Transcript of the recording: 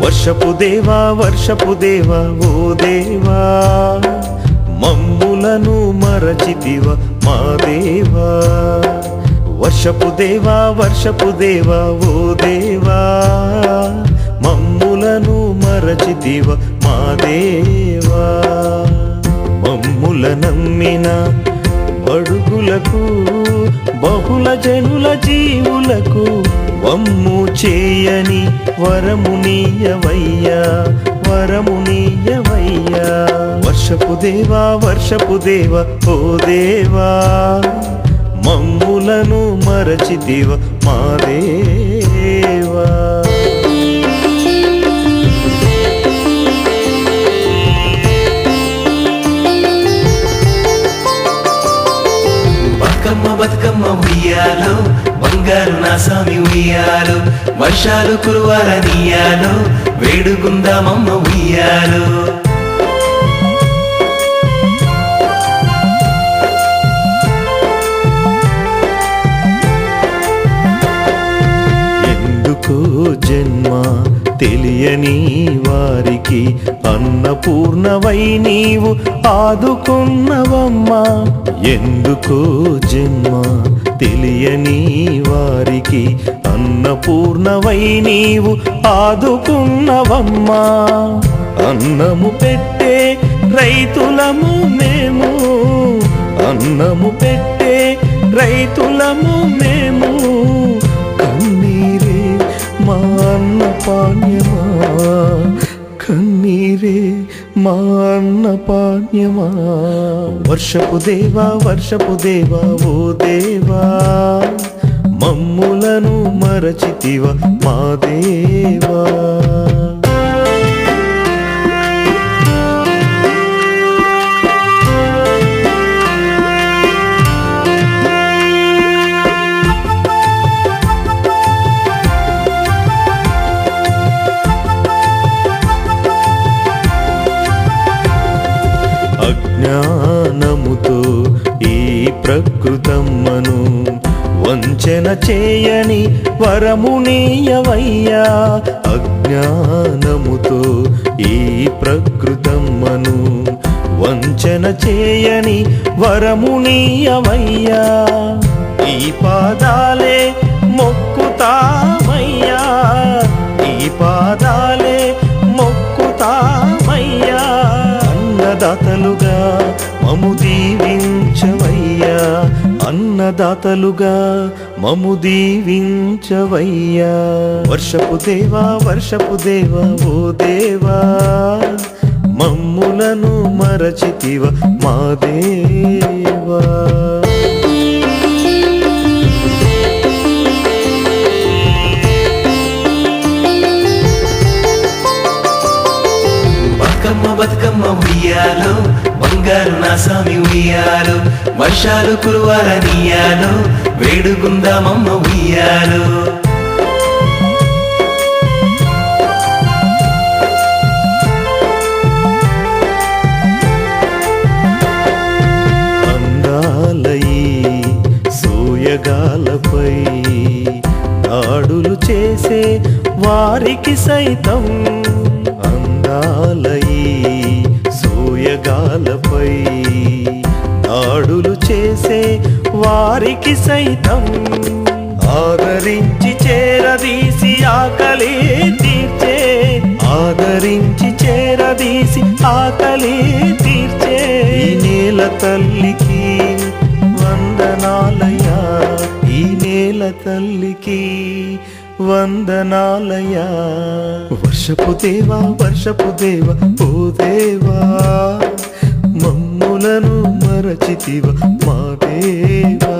వర్షపు దేవా ఓ దేవా మమ్ములను మరచితివ మా దేవా వర్షపు దేవా ఓ దేవా మమ్ములను మరచితివ మా దేవా మమ్ముల నమ్మిన బడుగులకు బహుళ జనుల జీవులకు వమ్ము చేయని వరమునీయవయ్యా వర్షపు దేవా ఓ దేవా మమ్ములను మరచితివ మా దేవా బతుకమ్మ ఉయ్యాలో బంగారు నా స్వామి ఉయ్యాలో వర్షాలు కురువాలనియాలో వేడుకుందామమ్మ ఉయ్యాలో ఎందుకో జన్మ తెలియని వారికి అన్నపూర్ణవై నీవు ఆదుకున్నవమ్మా ఎందుకో జన్మ తెలియని వారికి అన్నపూర్ణవై నీవు ఆదుకున్నవమ్మా అన్నము పెట్టే రైతులము మేము అన్నము పెట్టే రైతులము మేము కన్నీరే మా అన్న పాణ్యమా కన్నీరే మా అన్న పాణ్యమా వర్షపు దేవా ఓ దేవా మమ్ములను మరచితివ మా దేవా అజ్ఞానముతో ఈ ప్రకృతమ్మను వంచన చేయని వరమునీయవయ్యా అజ్ఞానముతో ఈ ప్రకృతమ్మను వంచన చేయని వరమునీయవయ్యా ఈ పాదాలే మొక్కుతామయ్యా ఈ పాదాలే మొక్కుతామయ్యా అన్నదాతలుగా మము దీవించవయ్యా అన్నదాతలుగా మము దీవించవయ్యా వర్షపు దేవా ఓ దేవా మమ్ములను మరచితివ మా దేవా బతుకమ్మ ఉయ్యాలో బంగారు నా స్వామి ఉయ్యాలో వర్షాలు కురువాలనియాలో వేడుకుందామమ్మ ఉయ్యాలో అందాలయి సోయగాలపై దాడులు చేసే వారికి సైతం అందాలయి సోయగాలపై దాడులు చేసే వారికి సైతం ఆదరించి చేరదీసి ఆకలి తీర్చే ఆదరించి చేరదీసి ఆకలి తీర్చే ఈ నేల తల్లికి వందనాలయా ఈ నేల తల్లికి వందనాలయా వర్షపు దేవా ఓ దేవా మమ్ములను మరచితివ మా దేవా